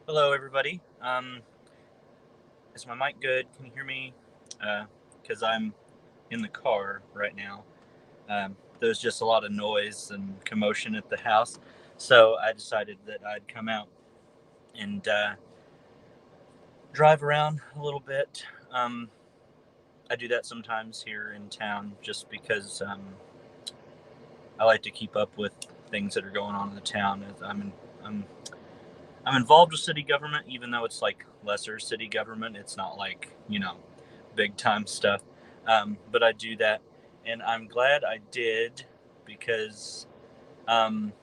Hello, everybody. Is my mic good? Can you hear me? Because I'm in the car right now. There's just a lot of noise and commotion at the house, so I decided that I'd come out and drive around a little bit. I do that sometimes here in town just because I like to keep up with things that are going on in the town. I'm I'm involved with city government, even though it's like lesser city government. It's not like, big time stuff. But I do that. And I'm glad I did because um,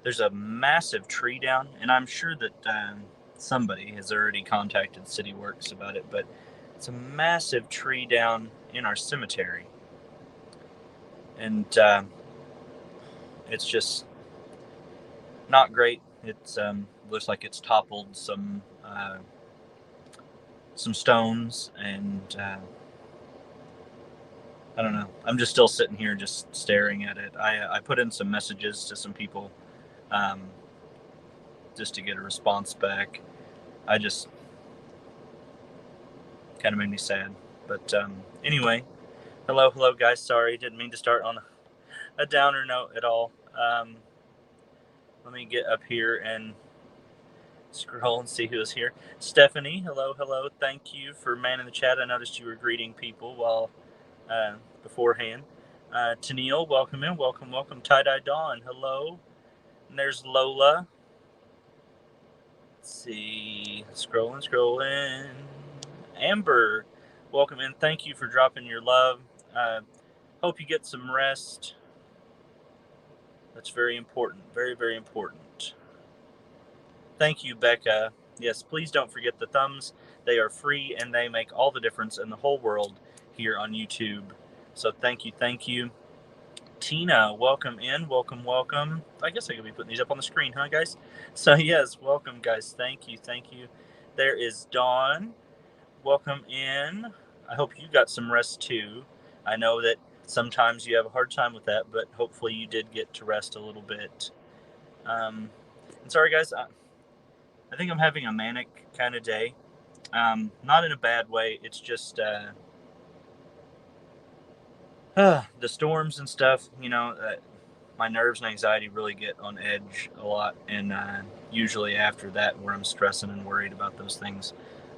there's a massive tree down. And I'm sure that somebody has already contacted City Works about it. But it's a massive tree down in our cemetery. And it's just not great. It looks like it's toppled some stones, and I don't know. I'm just still sitting here, just staring at it. I put in some messages to some people, um, just to get a response back. I just kind of made me sad. But anyway, hello, guys. Sorry, didn't mean to start on a downer note at all. Let me get up here and scroll and see who is here. Stephanie, hello. Thank you for manning the chat. I noticed you were greeting people while beforehand. Tennille, welcome in, welcome. Tie Dye Dawn, hello. And there's Lola. Let's see, scrolling. Amber, welcome in. Thank you for dropping your love. Hope you get some rest. That's very important. Very important. Thank you, Becca. Yes, please don't forget the thumbs. They are free and they make all the difference in the whole world here on YouTube. So thank you. Tina, welcome in. Welcome. I guess I could be putting these up on the screen, huh, guys? So, yes, welcome, guys. Thank you. There is Dawn. Welcome in. I hope you got some rest too. I know that sometimes you have a hard time with that, but hopefully you did get to rest a little bit. And sorry, guys, I think I'm having a manic kind of day. Not in a bad way. It's just the storms and stuff. My nerves and anxiety really get on edge a lot, and usually after that, where I'm stressing and worried about those things,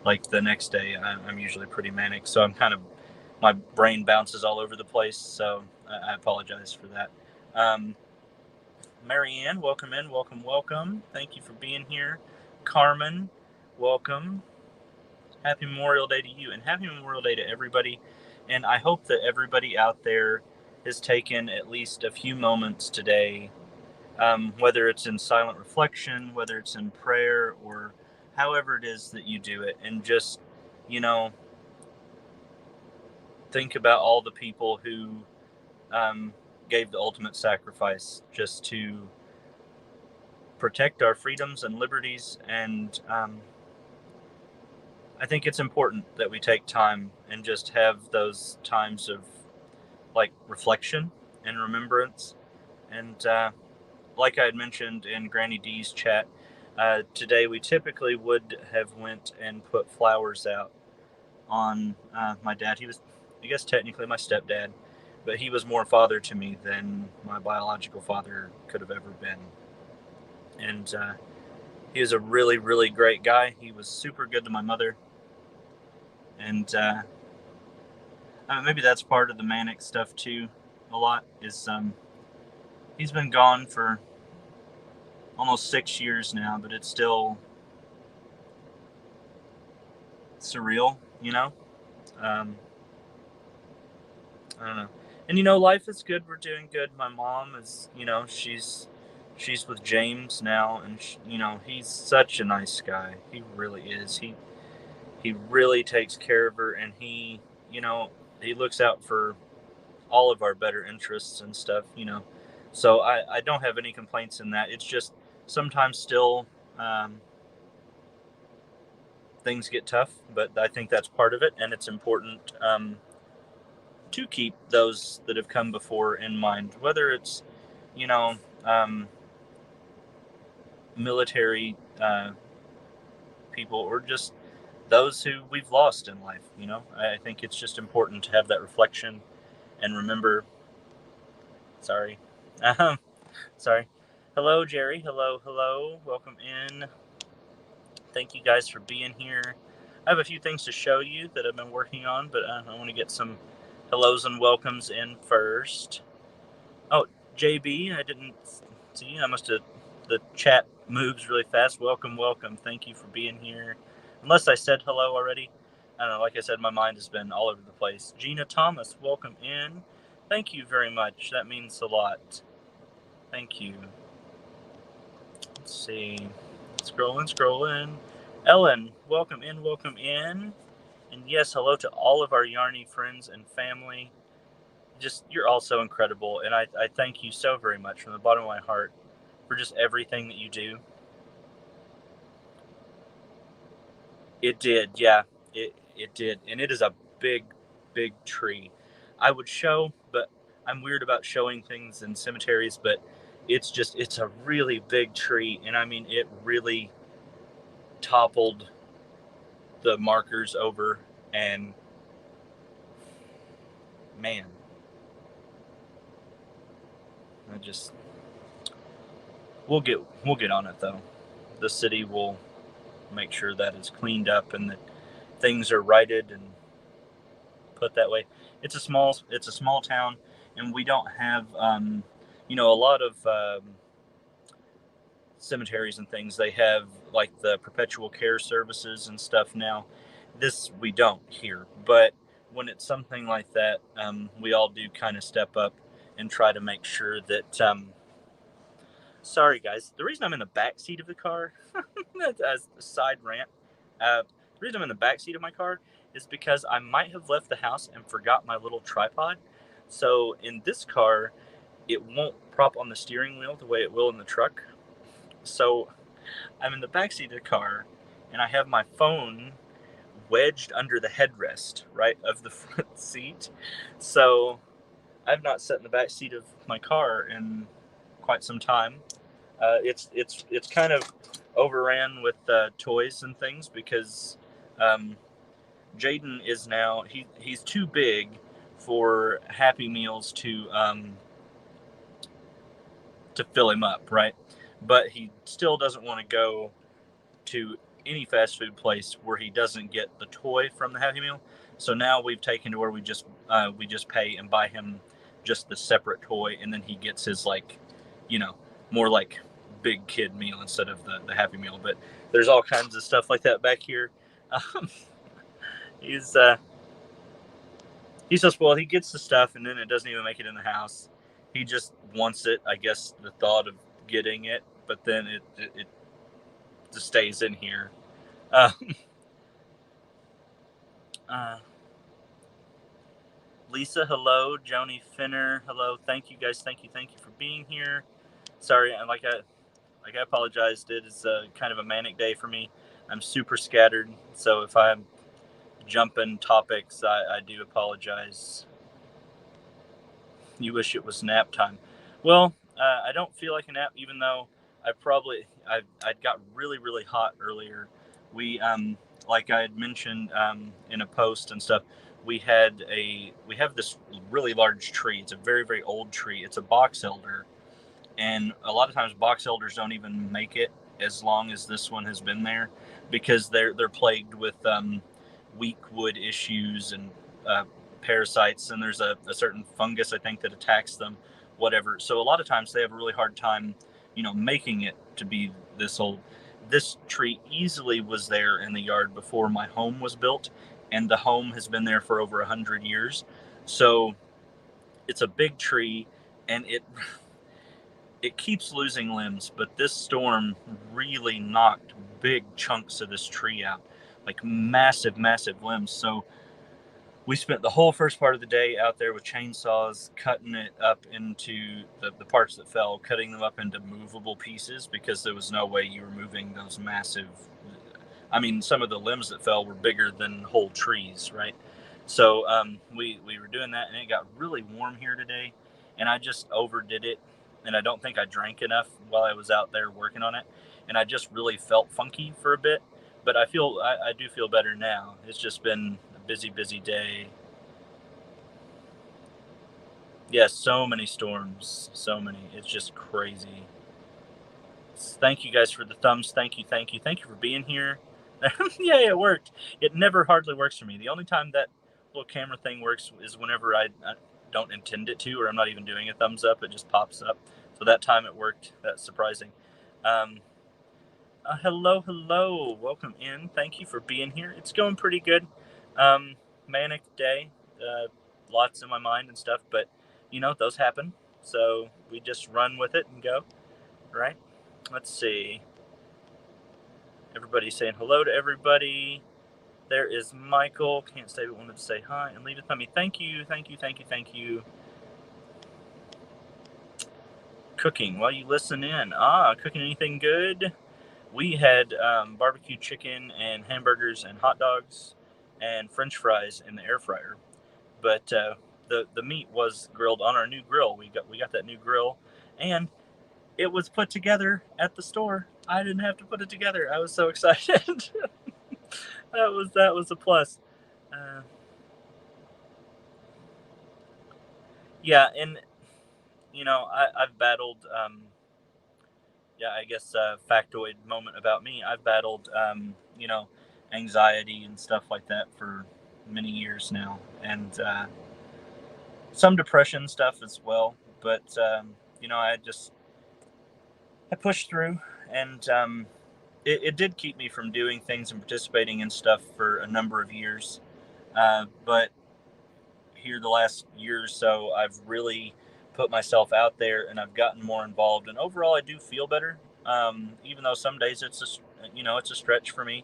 like the next day, I'm usually pretty manic. So my brain bounces all over the place. So I apologize for that. Marianne, welcome in, welcome. Thank you for being here. Carmen, welcome. Happy Memorial Day to you, and happy Memorial Day to everybody. And I hope that everybody out there has taken at least a few moments today, whether it's in silent reflection, whether it's in prayer, or however it is that you do it, and just, you know, think about all the people who gave the ultimate sacrifice just to protect our freedoms and liberties. And I think it's important that we take time and just have those times of like reflection and remembrance. And like I had mentioned in Granny D's chat, today we typically would have went and put flowers out on my dad. He was, I guess, technically my stepdad, but he was more father to me than my biological father could have ever been. And he was a really great guy. He was super good to my mother. And maybe that's part of the manic stuff too. A lot is he's been gone for almost 6 years now, but it's still surreal, you know. Um, I don't know. And life is good. We're doing good. My mom is, she's with James now, and he's such a nice guy. He really is. He really takes care of her, and he looks out for all of our better interests and stuff. So I don't have any complaints in that. It's just sometimes still things get tough, but I think that's part of it, and it's important to keep those that have come before in mind, whether it's you know um, military people or just those who we've lost in life. You know, I think it's just important to have that reflection and remember. Sorry. Sorry. Hello, Jerry. Hello, hello. Welcome in. Thank you guys for being here. I have a few things to show you that I've been working on, but I want to get some hellos and welcomes in first. Oh, JB, I didn't see. I must have. The chat moves really fast. Welcome, welcome. Thank you for being here. Unless I said hello already. I don't know. Like I said, my mind has been all over the place. Gina Thomas, welcome in. Thank you very much. That means a lot. Thank you. Let's see. Scrolling. Ellen, welcome in, welcome in. And yes, hello to all of our Yarny friends and family. Just, you're all so incredible. And I thank you so very much from the bottom of my heart for just everything that you do. It did, yeah. It did. And it is a big, big tree. I would show, but I'm weird about showing things in cemeteries, but it's a really big tree. And I mean, it really toppled the markers over, and man, we'll get on it though. The city will make sure that it's cleaned up and that things are righted and put that way. It's a small town, and we don't have a lot of cemeteries and things. They have like the perpetual care services and stuff now. This we don't here, but when it's something like that, we all do kind of step up and try to make sure that. Sorry, guys. The reason I'm in the back seat of the car, as a side rant, the reason I'm in the back seat of my car is because I might have left the house and forgot my little tripod. So in this car, it won't prop on the steering wheel the way it will in the truck. So I'm in the back seat of the car, and I have my phone wedged under the headrest, right, of the front seat. So I've not sat in the back seat of my car in quite some time. It's kind of overran with toys and things because Jaden is now he's too big for Happy Meals to fill him up, right? But he still doesn't want to go to any fast food place where he doesn't get the toy from the Happy Meal. So now we've taken to where we just pay and buy him just the separate toy, and then he gets his more like big kid meal instead of the Happy Meal. But there's all kinds of stuff like that back here. He's so spoiled. He gets the stuff and then it doesn't even make it in the house. He just wants it. I guess the thought of getting it, but then it just stays in here. Lisa, hello. Joni Finner, hello. Thank you guys. Thank you for being here. Sorry, I apologized. It is kind of a manic day for me. I'm super scattered, so if I'm jumping topics, I do apologize. You wish it was nap time. Well, I don't feel like a nap, even though I got really, really hot earlier. We like I had mentioned in a post and stuff, we have this really large tree. It's a very, very old tree. It's a box elder, and a lot of times box elders don't even make it as long as this one has been there because they're plagued with weak wood issues and parasites, and there's a certain fungus I think that attacks them, whatever. So a lot of times they have a really hard time making it to be this old. This tree easily was there in the yard before my home was built, and the home has been there for over 100 years. So it's a big tree, and it keeps losing limbs, but this storm really knocked big chunks of this tree out, like massive, massive limbs. So we spent the whole first part of the day out there with chainsaws, cutting it up into the parts that fell, cutting them up into movable pieces because there was no way you were moving those massive. I mean, some of the limbs that fell were bigger than whole trees, right? So we were doing that, and it got really warm here today, and I just overdid it, and I don't think I drank enough while I was out there working on it, and I just really felt funky for a bit. but I do feel better now. It's just been a busy day. Yes, so many storms, so many. It's just crazy. Thank you guys for the thumbs. Thank you for being here. Yeah, it worked. It never hardly works for me. The only time that little camera thing works is whenever I don't intend it to, or I'm not even doing a thumbs up. It just pops up. So that time it worked. That's surprising. Hello. Welcome in. Thank you for being here. It's going pretty good. Manic day. Lots in my mind and stuff, but those happen. So we just run with it and go, right? Let's see. Everybody's saying hello to everybody. There is Michael. Can't stay but wanted to say hi and leave a thumbie. Thank you. Cooking while you listen in. Cooking anything good? We had barbecue chicken and hamburgers and hot dogs and French fries in the air fryer. But the meat was grilled on our new grill. We got that new grill, and it was put together at the store. I didn't have to put it together. I was so excited. that was a plus. Yeah, and I've battled. I guess factoid moment about me. I've battled anxiety and stuff like that for many years now, and some depression stuff as well. But I pushed through, and it did keep me from doing things and participating in stuff for a number of years. But here the last year or so, I've really put myself out there, and I've gotten more involved. And overall, I do feel better. Even though some days it's a stretch for me,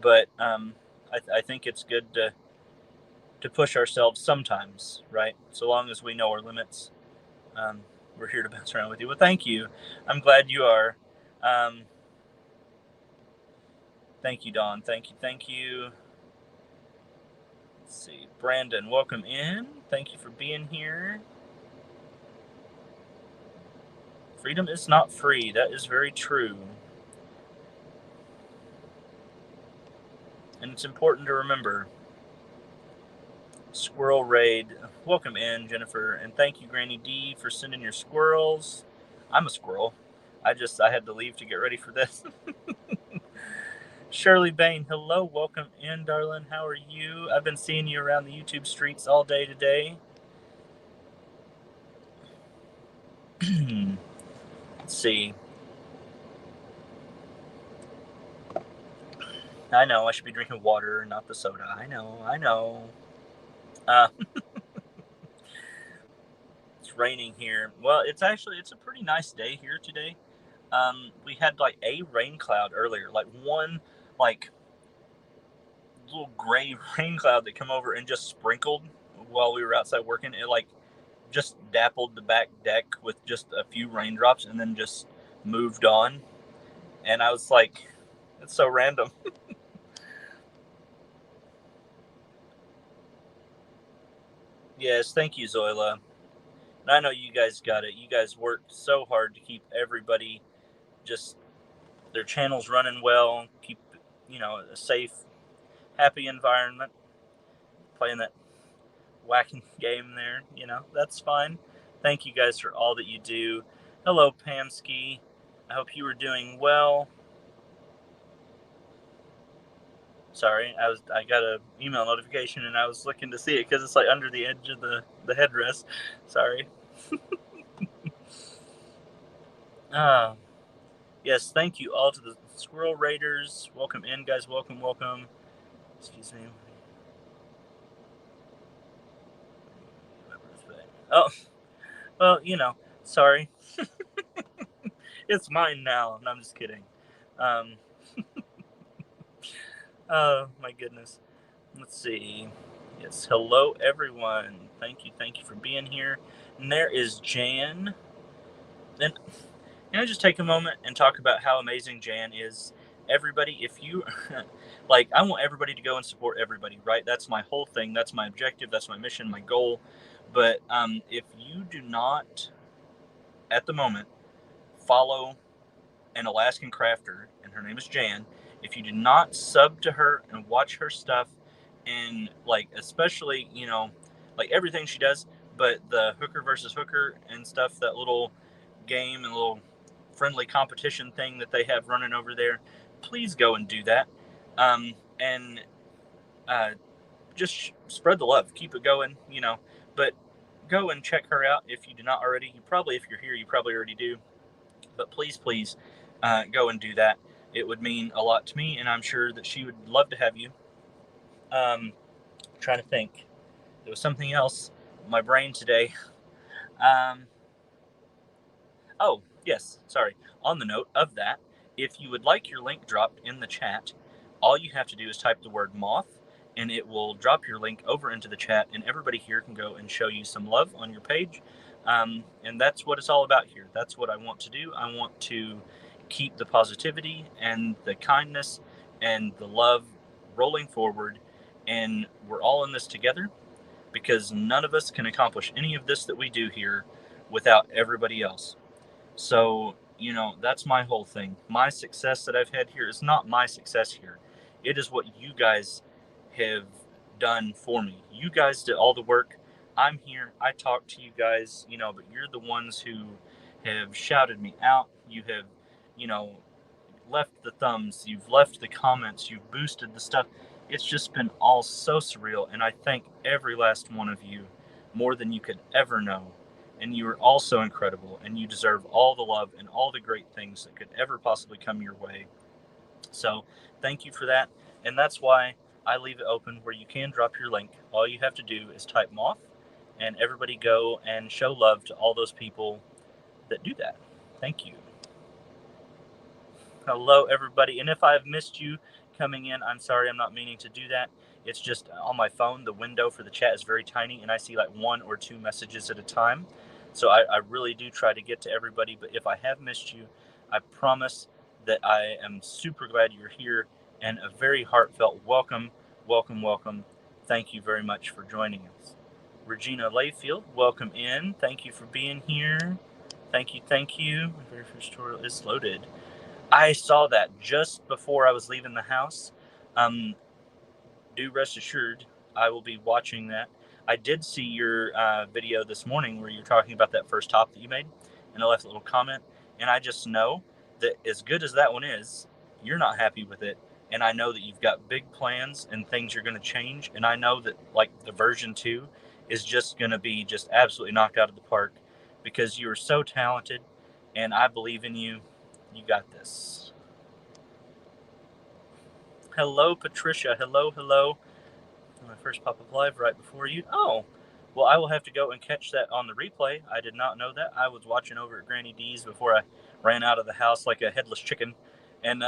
but I think it's good to push ourselves sometimes, right? So long as we know our limits. We're here to bounce around with you. Well, thank you. I'm glad you are. Thank you, Dawn. Thank you. Let's see. Brandon, welcome in. Thank you for being here. Freedom is not free. That is very true. And it's important to remember. Squirrel Raid, welcome in, Jennifer. And thank you, Granny D, for sending your squirrels. I'm a squirrel. I had to leave to get ready for this. Shirley Bain, hello, welcome in, darling. How are you? I've been seeing you around the YouTube streets all day today. Let's see. I know, I should be drinking water, not the soda. I know. It's raining here. Well, it's a pretty nice day here today. We had like a rain cloud earlier, like one like little gray rain cloud that came over and just sprinkled while we were outside working. It like just dappled the back deck with just a few raindrops and then just moved on. And I was like, it's so random. Yes, thank you, Zoila. And I know you guys got it. You guys worked so hard to keep everybody just their channels running well, keep a safe, happy environment. Playing that whacking game there, that's fine. Thank you guys for all that you do. Hello, Pamski. I hope you were doing well. Sorry, I got an email notification and I was looking to see it because it's like under the edge of the headrest. Sorry. Yes, thank you all to the Squirrel Raiders. Welcome in, guys. Welcome. Excuse me. Oh, well, sorry. It's mine now. No, I'm just kidding. Oh, my goodness. Let's see. Yes, hello, everyone. Thank you for being here. And there is Jan. And just take a moment and talk about how amazing Jan is. Everybody, if you I want everybody to go and support everybody, right? That's my whole thing. That's my objective. That's my mission, my goal. But if you do not, at the moment, follow an Alaskan crafter, and her name is Jan, If you do not sub to her and watch her stuff, and like especially, you know, like everything she does, but the hooker versus hooker and stuff, that little game and little friendly competition thing that they have running over there, please go and do that. And just spread the love, keep it going, you know. But go and check her out if you do not already. You probably, if you're here, you probably already do. But please, go and do that. It would mean a lot to me, and I'm sure that she would love to have you. Trying to think, there was something else in my brain today. Um, oh yes, sorry. On the note of that, if you would like your link dropped in the chat, all you have to do is type the word moth, and it will drop your link over into the chat, and everybody here can go and show you some love on your page. And that's what it's all about here. That's what I want to do. I want to keep the positivity and the kindness and the love rolling forward, and we're all in this together, because none of us can accomplish any of this that we do here without everybody else. So, you know, that's my whole thing. My success that I've had here is not my success here. It is what you guys have done for me. You guys did all the work. I'm here. I talk to you guys, you know, but you're the ones who have shouted me out. You have, you know, left the thumbs, you've left the comments, you've boosted the stuff. It's just been all so surreal, and I thank every last one of you more than you could ever know. And you are all so incredible, and you deserve all the love and all the great things that could ever possibly come your way. So thank you for that. And that's why I leave it open where you can drop your link. All you have to do is type Moth, and everybody go and show love to all those people that do that. Thank you. Hello, everybody. And if I've missed you coming in, I'm sorry. I'm not meaning to do that. It's just on my phone, the window for the chat is very tiny, and I see like 1 or 2 messages at a time. So I really do try to get to everybody. But if I have missed you, I promise that I am super glad you're here, and a very heartfelt welcome, welcome, welcome. Thank you very much for joining us. Regina Layfield, welcome in. Thank you for being here. Thank you, thank you. My very first tutorial is loaded. I saw that just before I was leaving the house. Do rest assured, I will be watching that. I did see your video this morning where you're talking about that first top that you made, and I left a little comment. And I just know that as good as that one is, you're not happy with it. And I know that you've got big plans and things you're going to change. And I know that like the version 2 is just going to be just absolutely knocked out of the park, because you are so talented, and I believe in you. You got this. Hello, Patricia. Hello, hello. My first pop-up live right before you. Oh, well, I will have to go and catch that on the replay. I did not know that. I was watching over at Granny D's before I ran out of the house like a headless chicken. And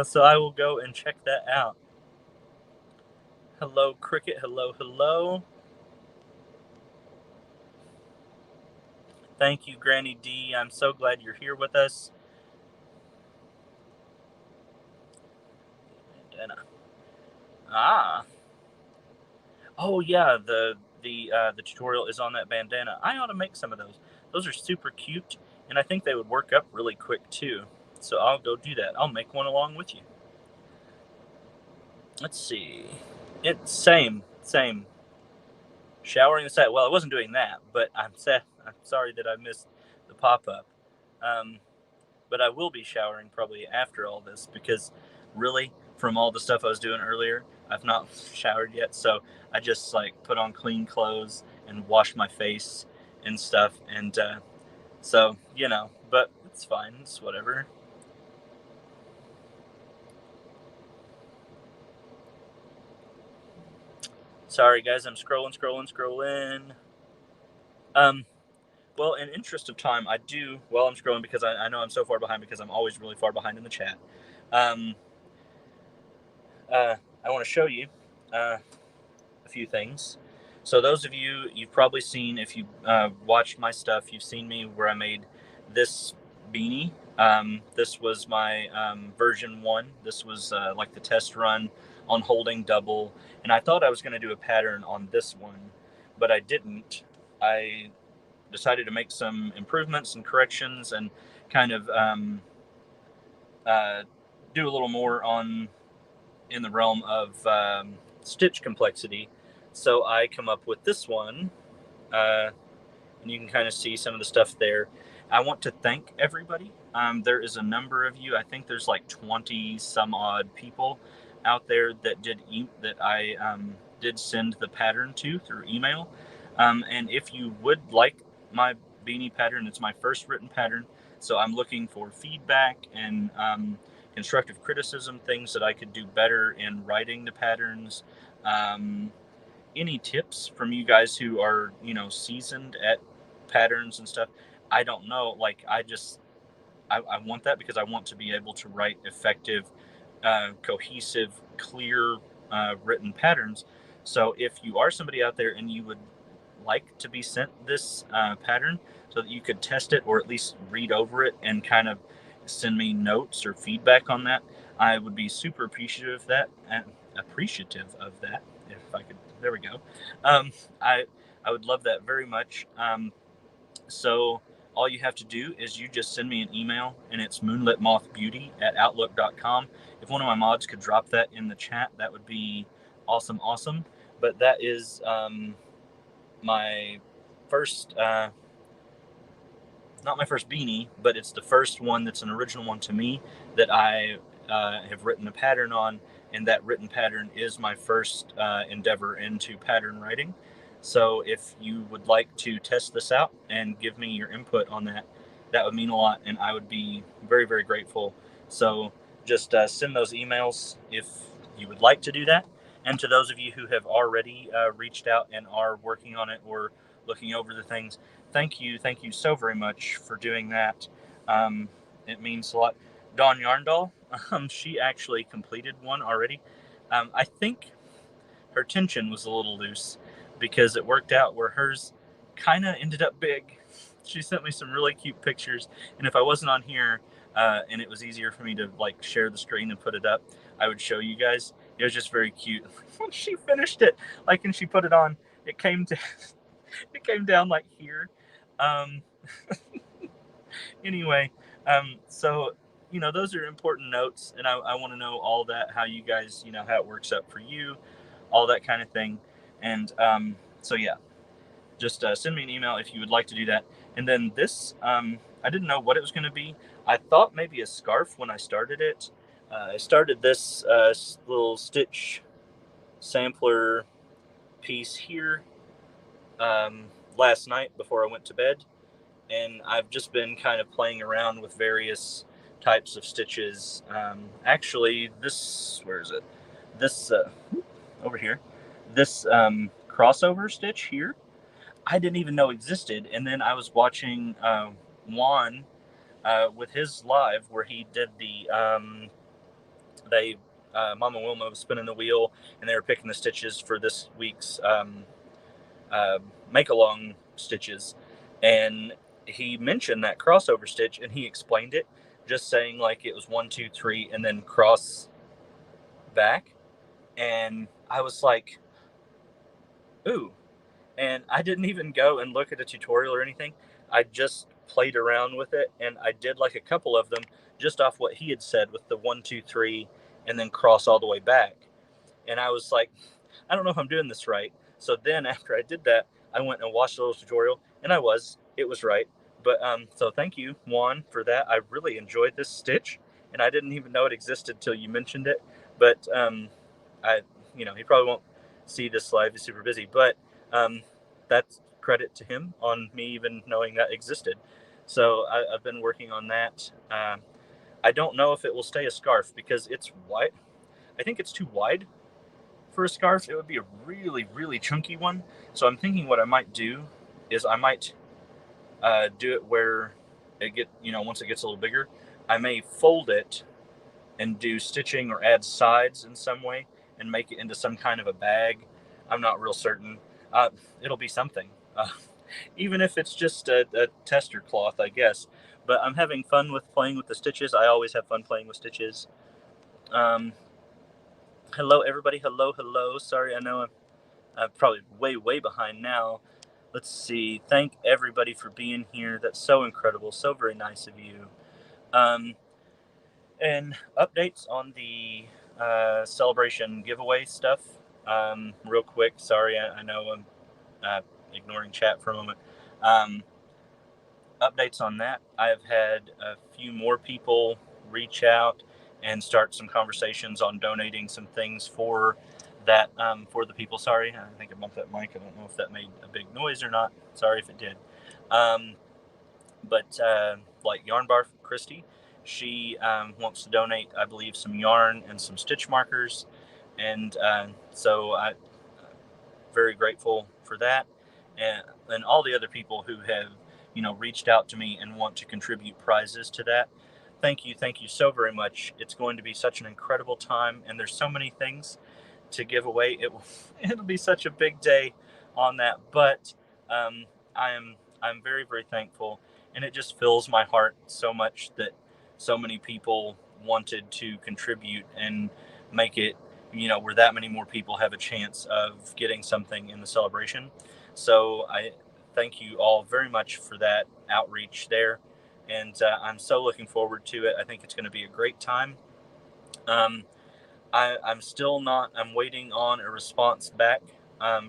so I will go and check that out. Hello, Cricket. Hello, hello. Thank you, Granny D. I'm so glad you're here with us. Ah. Oh yeah, the tutorial is on that bandana. I ought to make some of those. Those are super cute, and I think they would work up really quick too. So I'll go do that. I'll make one along with you. Let's see. It's same. Showering the site. Well, I wasn't doing that, but I'm sorry that I missed the pop-up. But I will be showering probably after all this, because really, from all the stuff I was doing earlier, I've not showered yet. So I just like put on clean clothes and wash my face and stuff. And so, you know, but it's fine. It's whatever. Sorry, guys. I'm scrolling. Well, in interest of time, I'm scrolling because I know I'm so far behind, because I'm always really far behind in the chat. I want to show you a few things. So those of you, you've probably seen, if you watched my stuff, you've seen me where I made this beanie. This was my version 1. This was like the test run on holding double. And I thought I was going to do a pattern on this one, but I didn't. I decided to make some improvements and corrections, and kind of do a little more in the realm of stitch complexity. So I come up with this one, and you can kind of see some of the stuff there. I want to thank everybody. There is a number of you. I think there's like 20 some odd people out there that I did send the pattern to through email. And if you would like my beanie pattern, it's my first written pattern. So I'm looking for feedback and constructive criticism, things that I could do better in writing the patterns. Any tips from you guys who are, seasoned at patterns and stuff? I don't know. Like, I want that because I want to be able to write effective, cohesive, clear, written patterns. So if you are somebody out there and you would like to be sent this pattern so that you could test it or at least read over it and kind of send me notes or feedback on that, I would be super appreciative of that. If I could, there we go. I would love that very much. So all you have to do is you just send me an email, and it's moonlitmothbeauty@outlook.com. If one of my mods could drop that in the chat, that would be awesome. But that is my first, not my first beanie, but it's the first one that's an original one to me that I have written a pattern on, and that written pattern is my first endeavor into pattern writing. So if you would like to test this out and give me your input on that, that would mean a lot, and I would be very, very grateful. So just send those emails if you would like to do that. And to those of you who have already reached out and are working on it or looking over the things, thank you so very much for doing that. It means a lot. Dawn Yarndall, she actually completed one already. I think her tension was a little loose because it worked out where hers kind of ended up big. She sent me some really cute pictures, and if I wasn't on here and it was easier for me to like share the screen and put it up, I would show you guys. It was just very cute. When she finished it, like, and she put it on, it came to it came down like here. Um, anyway, so those are important notes, and I want to know all that, how you guys, how it works out for you, all that kind of thing. And so yeah, just send me an email if you would like to do that. And then this, I didn't know what it was going to be. I thought maybe a scarf when I started it. I started this little stitch sampler piece here last night before I went to bed, and I've just been kind of playing around with various types of stitches. Actually, where is it? This over here, this crossover stitch here, I didn't even know existed, and then I was watching Juan with his live where he did Mama Wilma was spinning the wheel, and they were picking the stitches for this week's make-along stitches, and he mentioned that crossover stitch, and he explained it, just saying like it was 1, 2, 3, and then cross back, and I was like, ooh. And I didn't even go and look at a tutorial or anything. I just played around with it, and I did like a couple of them just off what he had said with the 1, 2, 3, and then cross all the way back. And I was like, I don't know if I'm doing this right. So then after I did that, I went and watched a little tutorial, and it was right. But so thank you, Juan, for that. I really enjoyed this stitch, and I didn't even know it existed till you mentioned it. But he probably won't see this live. He's super busy, but that's credit to him on me even knowing that existed. So I've been working on that. I don't know if it will stay a scarf because it's wide. I think it's too wide for a scarf. It would be a really, really chunky one. So I'm thinking what I might do is I might do it where once it gets a little bigger, I may fold it and do stitching or add sides in some way and make it into some kind of a bag. I'm not real certain. It'll be something, even if it's just a tester cloth, I guess. But I'm having fun with playing with the stitches. I always have fun playing with stitches. Hello, everybody. Hello. Sorry, I know I'm probably way behind now. Let's see. Thank everybody for being here. That's so incredible. So very nice of you. And updates on the celebration giveaway stuff. Real quick, sorry, I know I'm ignoring chat for a moment. Updates on that. I've had a few more people reach out and start some conversations on donating some things for that, for the people. Sorry, I think I bumped that mic. I don't know if that made a big noise or not. Sorry if it did. But like Yarn Bar Christy, she wants to donate, I believe, some yarn and some stitch markers, and so I'm very grateful for that, and all the other people who have reached out to me and want to contribute prizes to that. Thank you so very much. It's going to be such an incredible time, and there's so many things to give away. It'll be such a big day on that, but um, I'm very very thankful, and it just fills my heart so much that so many people wanted to contribute and make it where that many more people have a chance of getting something in the celebration. So I thank you all very much for that outreach there, and I'm so looking forward to it. I think it's going to be a great time. um, I'm still not. I'm waiting on a response back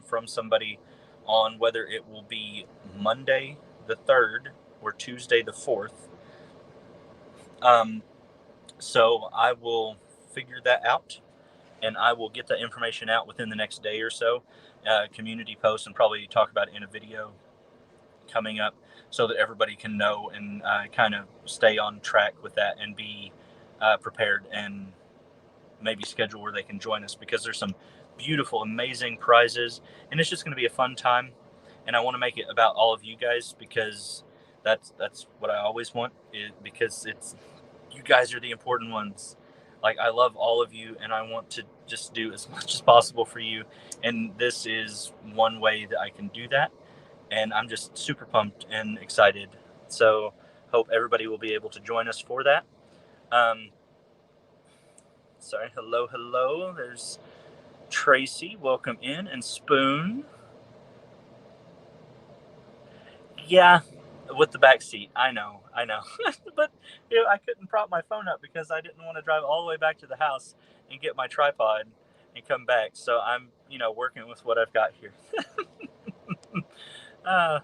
from somebody on whether it will be Monday the 3rd or Tuesday the 4th. So I will figure that out, and I will get that information out within the next day or so. Community post, and probably talk about it in a video coming up, so that everybody can know and kind of stay on track with that and be prepared, and maybe schedule where they can join us, because there's some beautiful, amazing prizes, and it's just going to be a fun time. And I want to make it about all of you guys, because that's what I always want. Because it's you guys are the important ones. Like, I love all of you, and I want to just do as much as possible for you. And this is one way that I can do that. And I'm just super pumped and excited. So hope everybody will be able to join us for that. Um, sorry, hello. There's Tracy, welcome in, and Spoon. Yeah, with the back seat. I know. But I couldn't prop my phone up because I didn't want to drive all the way back to the house and get my tripod and come back. So I'm, working with what I've got here. uh,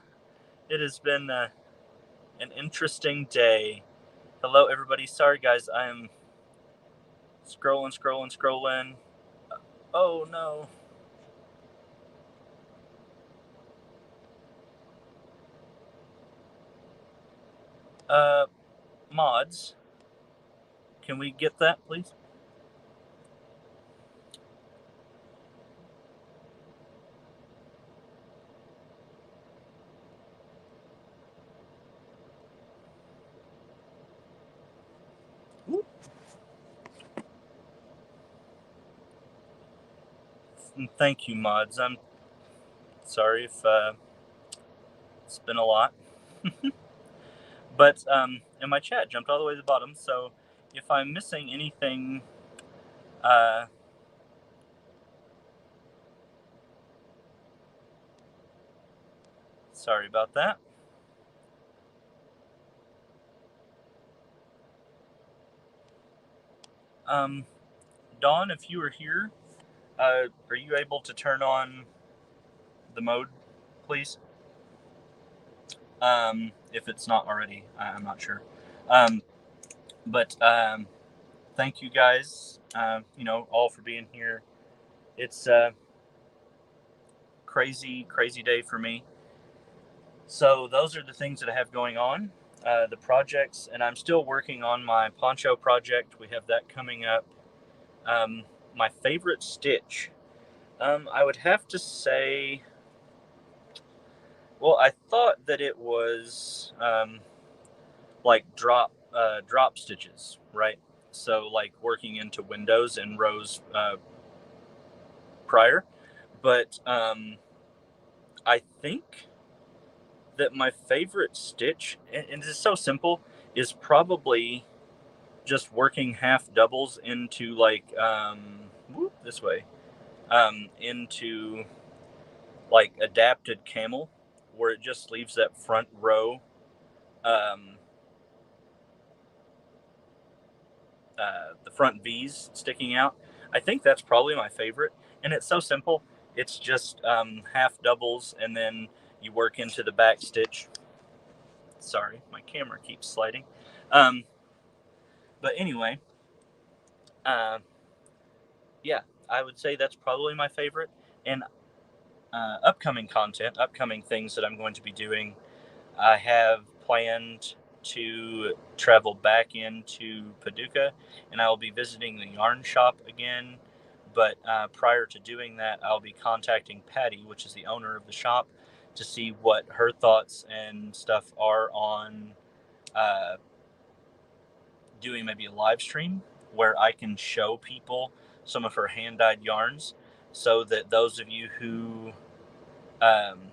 it has been an interesting day. Hello, everybody. Sorry, guys. I'm scrolling. Oh, no. Uh, Mods, can we get that, please? Thank you, Mods. I'm sorry if it's been a lot. But and my chat jumped all the way to the bottom, so if I'm missing anything, uh, sorry about that. Dawn, if you are here, are you able to turn on the mode, please? If it's not already, I'm not sure. But thank you guys, all for being here. It's a crazy day for me. So those are the things that I have going on, the projects, and I'm still working on my poncho project. We have that coming up. My favorite stitch, I would have to say, well, I thought that it was like drop stitches, right? So like working into windows and rows prior, but I think that my favorite stitch, and it's so simple, is probably just working half doubles into like this way, into like adapted camel, where it just leaves that front row the front V's sticking out. I think that's probably my favorite, and it's so simple. It's just half doubles, and then you work into the back stitch. Sorry, my camera keeps sliding. But anyway, uh, yeah, I would say that's probably my favorite. And upcoming content, upcoming things that I'm going to be doing, I have planned to travel back into Paducah, and I will be visiting the yarn shop again. But prior to doing that, I'll be contacting Patty, which is the owner of the shop, to see what her thoughts and stuff are on uh, doing maybe a live stream where I can show people some of her hand-dyed yarns, so that those of you who um,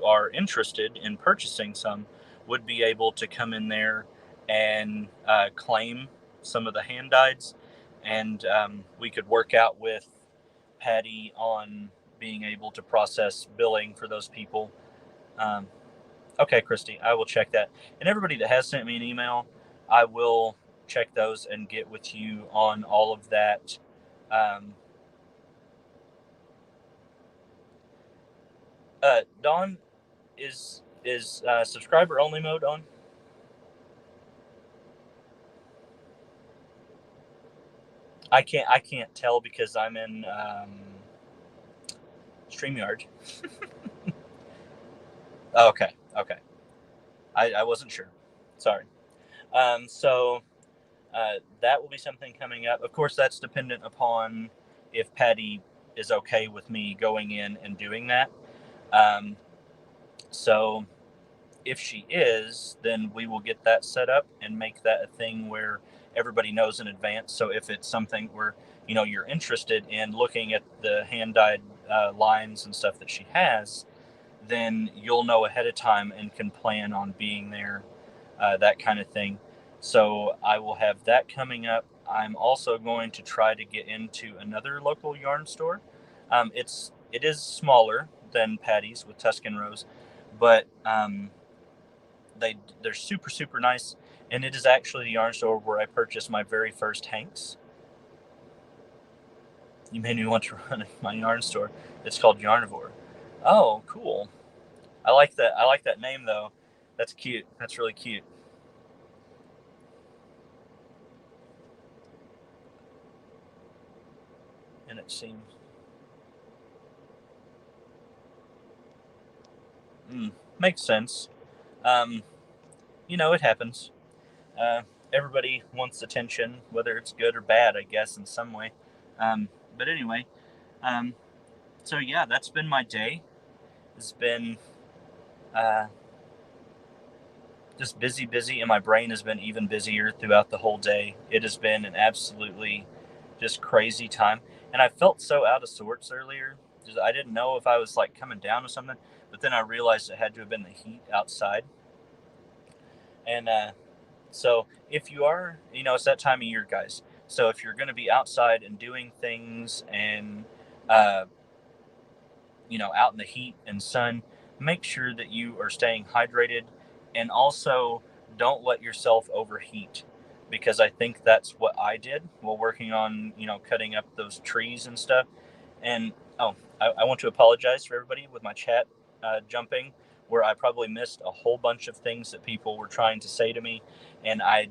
are interested in purchasing some would be able to come in there and claim some of the hand dyeds, and we could work out with Patty on being able to process billing for those people. Um, okay, Christy, I will check that. And everybody that has sent me an email, I will check those and get with you on all of that. Dawn, is subscriber only mode on? I can't tell because I'm in StreamYard. Okay. I wasn't sure. Sorry. So that will be something coming up. Of course, that's dependent upon if Patty is okay with me going in and doing that. So if she is, then we will get that set up and make that a thing where everybody knows in advance. So if it's something where you're interested in looking at the hand dyed lines and stuff that she has, then you'll know ahead of time and can plan on being there, that kind of thing. So I will have that coming up. I'm also going to try to get into another local yarn store. It is smaller than Patty's with Tuscan Rose, but they're super nice, and it is actually the yarn store where I purchased my very first hanks. You made me want to run my yarn store. It's called Yarnivore. Oh, cool. I like that name though. That's cute. That's really cute. And it seems makes sense. Um, it happens. Uh, Everybody wants attention, whether it's good or bad, I guess, in some way. But anyway, um, so yeah, that's been my day. It's been uh, just busy, and my brain has been even busier throughout the whole day. It has been an absolutely just crazy time, and I felt so out of sorts earlier. I didn't know if I was like coming down with something, but then I realized it had to have been the heat outside. And so if you are, it's that time of year, guys. So if you're going to be outside and doing things and uh, out in the heat and sun, make sure that you are staying hydrated, and also don't let yourself overheat, because I think that's what I did while working on, cutting up those trees and stuff. And I want to apologize for everybody with my chat jumping, where I probably missed a whole bunch of things that people were trying to say to me, and I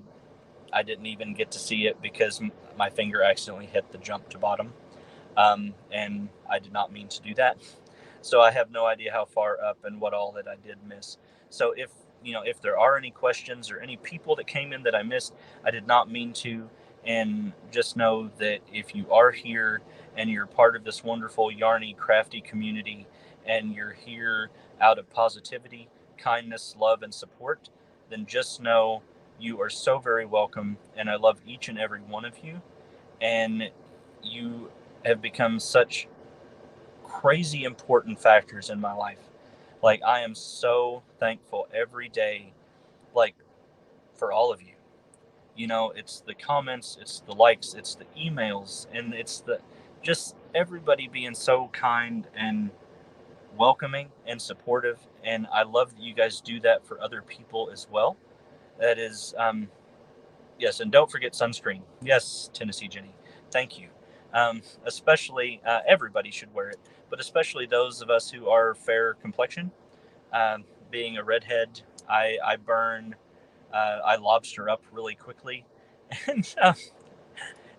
didn't even get to see it because my finger accidentally hit the jump to bottom, and I did not mean to do that. So I have no idea how far up and what all that I did miss. So if there are any questions or any people that came in that I missed, I did not mean to. And just know that if you are here and you're part of this wonderful Yarny crafty community, and you're here out of positivity, kindness, love, and support, then just know you are so very welcome. And I love each and every one of you. And you have become such crazy important factors in my life. Like, I am so thankful every day, like, for all of you. It's the comments, it's the likes, it's the emails, and it's the just everybody being so kind and welcoming and supportive. And I love that you guys do that for other people as well. That is Yes, and don't forget sunscreen. Yes, Tennessee Jenny. Thank you. Especially everybody should wear it, but especially those of us who are fair complexion. Being a redhead, I burn. I lobster up really quickly, and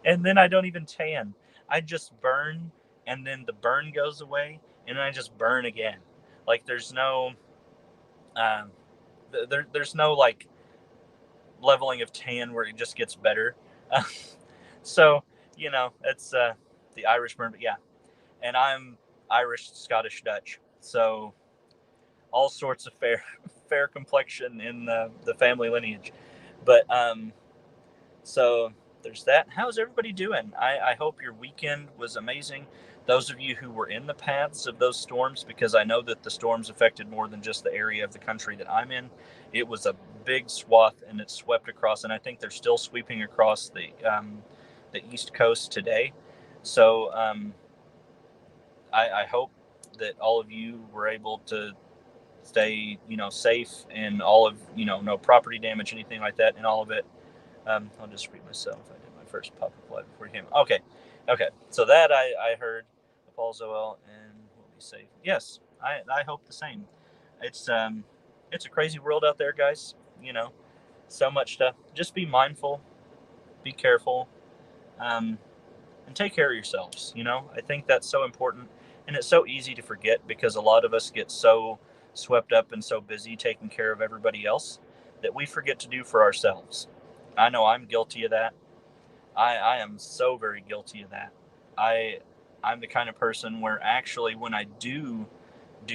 and then I don't even tan. I just burn, and then the burn goes away, and then I just burn again. Like there's no, um, there's no like leveling of tan where it just gets better. Uh, so it's the Irish burn, but yeah, and I'm Irish, Scottish, Dutch, so all sorts of fair fair complexion in the family lineage. But so there's that. How's everybody doing? I hope your weekend was amazing. Those of you who were in the paths of those storms, because I know that the storms affected more than just the area of the country that I'm in. It was a big swath, and it swept across, and I think they're still sweeping across the East Coast today. So I hope that all of you were able to stay, safe, and all of, no property damage, anything like that, and all of it. I'll just read myself. I did my first pop-up live before you came. Okay. So that I heard. Paul Zoel, and we'll be safe. Yes, I hope the same. It's a crazy world out there, guys. So much stuff. Just be mindful, be careful, um, and take care of yourselves. I think that's so important, and it's so easy to forget because a lot of us get so swept up and so busy taking care of everybody else that we forget to do for ourselves. I know I'm guilty of that. I am so very guilty of that. I I'm the kind of person where actually when I do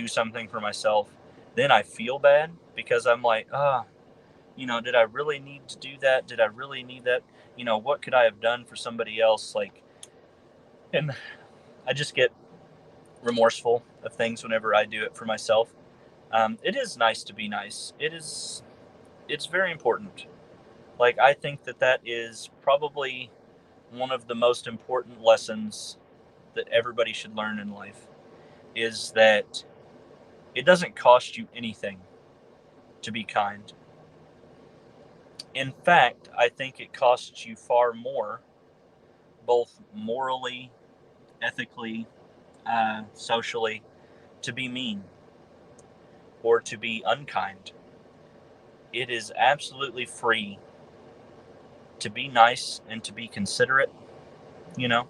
something for myself, then I feel bad because I'm like, did I really need to do that? Did I really need that? What could I have done for somebody else? Like, and I just get remorseful of things whenever I do it for myself. It is nice to be nice. It's very important. Like, I think that is probably one of the most important lessons that everybody should learn in life is that it doesn't cost you anything to be kind. In fact, I think it costs you far more, both morally, ethically, socially, to be mean or to be unkind. It is absolutely free to be nice and to be considerate, you know?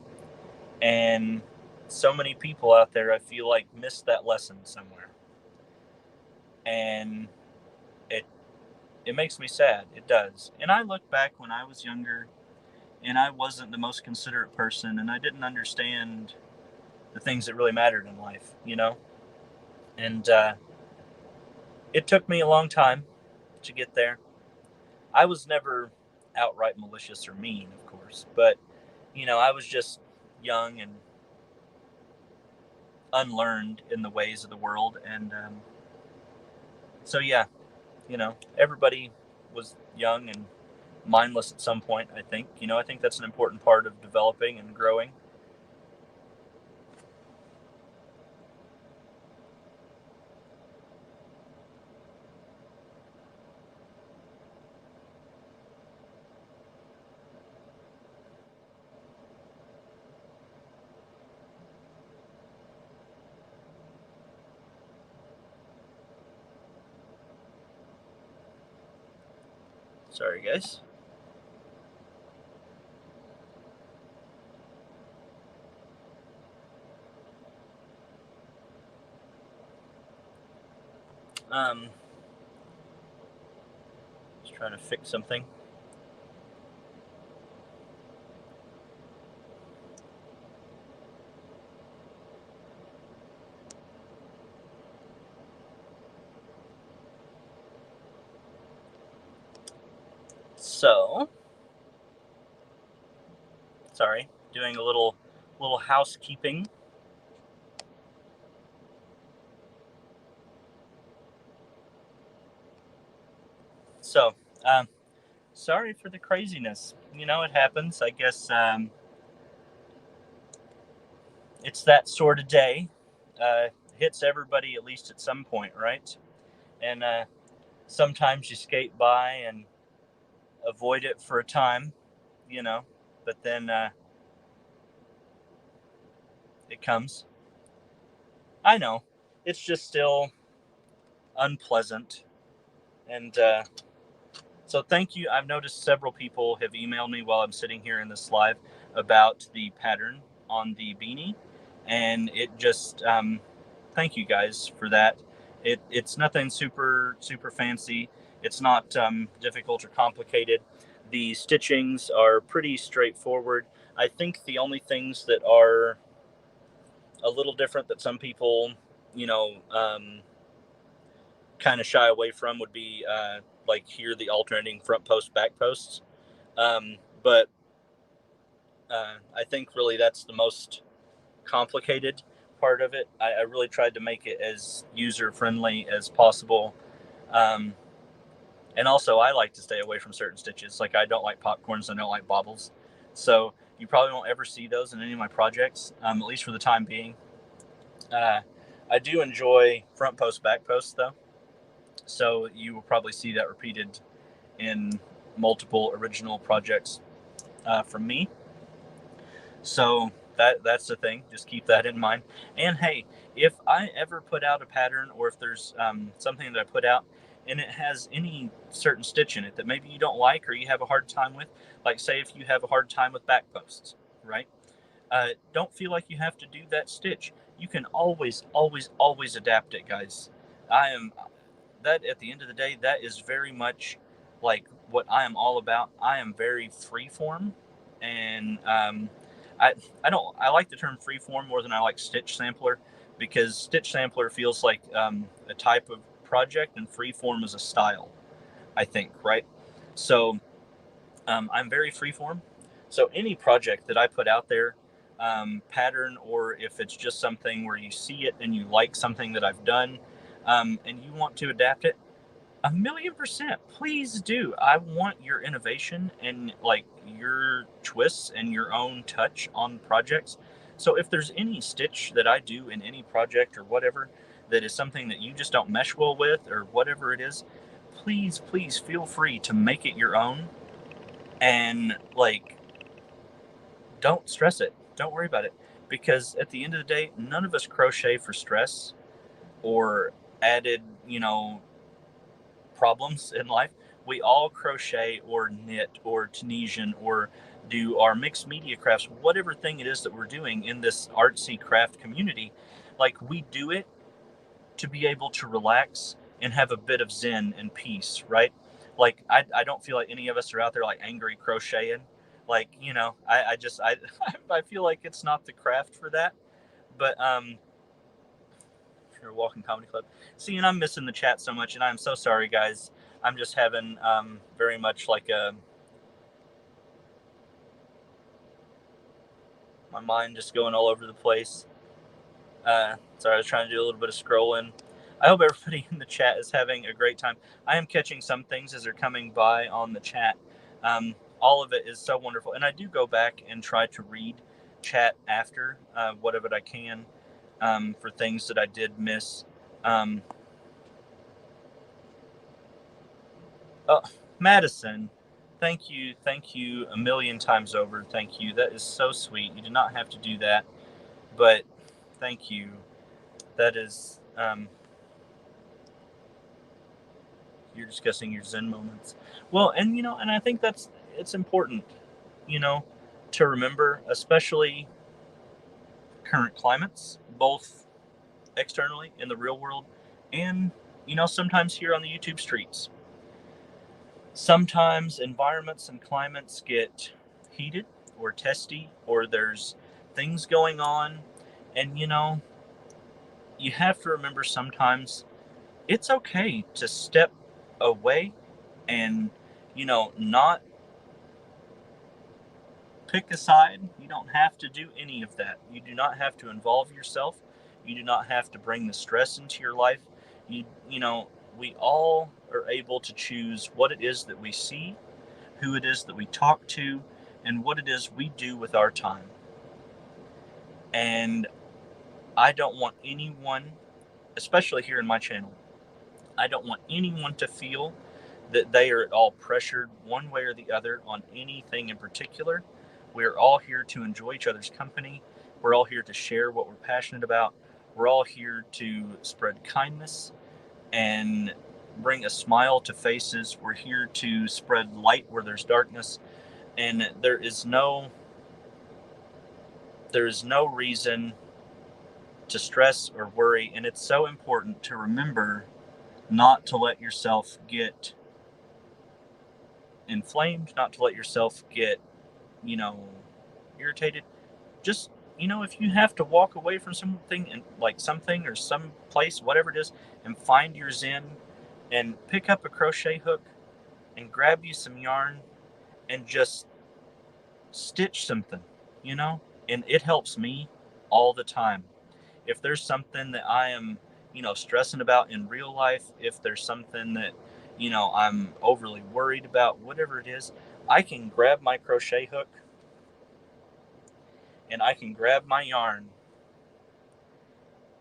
And so many people out there, I feel like, miss that lesson somewhere. And it it makes me sad. It does. And I look back when I was younger and I wasn't the most considerate person and I didn't understand the things that really mattered in life. And it took me a long time to get there. I was never outright malicious or mean, of course, but I was just young and unlearned in the ways of the world. And so, yeah, everybody was young and mindless at some point. I think that's an important part of developing and growing. Sorry, guys. Just trying to fix something. So, sorry, doing a little housekeeping. So, um, sorry for the craziness. It happens. I guess it's that sort of day. Hits everybody at least at some point, right? And sometimes you skate by and avoid it for a time, but then it comes. I know. It's just still unpleasant. And so thank you. I've noticed several people have emailed me while I'm sitting here in this live about the pattern on the beanie. And it just, thank you guys for that. It's nothing super fancy. It's not difficult or complicated. The stitchings are pretty straightforward. I think the only things that are a little different that some people, kind of shy away from would be like here the alternating front post, back posts. But I think really that's the most complicated part of it. I really tried to make it as user friendly as possible. And also, I like to stay away from certain stitches. Like I don't like popcorns, I don't like bobbles. So you probably won't ever see those in any of my projects, at least for the time being. I do enjoy front post, back post though. So you will probably see that repeated in multiple original projects from me. So that's the thing. Just keep that in mind. And hey, if I ever put out a pattern, or if there's something that I put out and it has any certain stitch in it that maybe you don't like or you have a hard time with, like say if you have a hard time with back posts, right? Don't feel like you have to do that stitch. You can always adapt it, guys. I am that at the end of the day, that is very much like what I am all about. I am very freeform, and I like the term freeform more than I like stitch sampler, because stitch sampler feels like a type of project, and freeform is a style, I think, right? So I'm very freeform. So any project that I put out there, pattern, or if it's just something where you see it and you like something that I've done, and you want to adapt it, 1,000,000%, please do. I want your innovation and like your twists and your own touch on projects. So if there's any stitch that I do in any project or whatever that is something that you just don't mesh well with, or whatever it is, please feel free to make it your own. And like, don't stress it. Don't worry about it, because at the end of the day, none of us crochet for stress or added, problems in life. We all crochet or knit or Tunisian or do our mixed media crafts, whatever thing it is that we're doing in this artsy craft community. Like, we do it to be able to relax and have a bit of zen and peace, right? Like, I don't feel like any of us are out there like angry crocheting. Like, I just, I feel like it's not the craft for that. But for Walking Comedy Club. See, and I'm missing the chat so much, and I'm so sorry, guys. I'm just having very much like my mind just going all over the place. Sorry, I was trying to do a little bit of scrolling. I hope everybody in the chat is having a great time. I am catching some things as they're coming by on the chat. All of it is so wonderful, and I do go back and try to read chat after whatever I can for things that I did miss. Oh, Madison, thank you 1,000,000 times over. Thank you. That is so sweet. You did not have to do that, but thank you. That is, you're discussing your Zen moments. Well, and and I think it's important, to remember, especially current climates, both externally in the real world, and sometimes here on the YouTube streets. Sometimes environments and climates get heated or testy, or there's things going on, and you have to remember sometimes it's okay to step away and not pick a side. You don't have to do any of that. You do not have to involve yourself. You do not have to bring the stress into your life. We all are able to choose what it is that we see, who it is that we talk to, and what it is we do with our time. And I don't want anyone, especially here in my channel, I don't want anyone to feel that they are at all pressured one way or the other on anything in particular. We're all here to enjoy each other's company. We're all here to share what we're passionate about. We're all here to spread kindness and bring a smile to faces. We're here to spread light where there's darkness. And there is no reason to stress or worry. And it's so important to remember not to let yourself get inflamed, not to let yourself get, irritated. Just, if you have to walk away from something, and like something or some place, whatever it is, and find your zen and pick up a crochet hook and grab you some yarn and just stitch something, and it helps me all the time. If there's something that I am, stressing about in real life, if there's something that, I'm overly worried about, whatever it is, I can grab my crochet hook and I can grab my yarn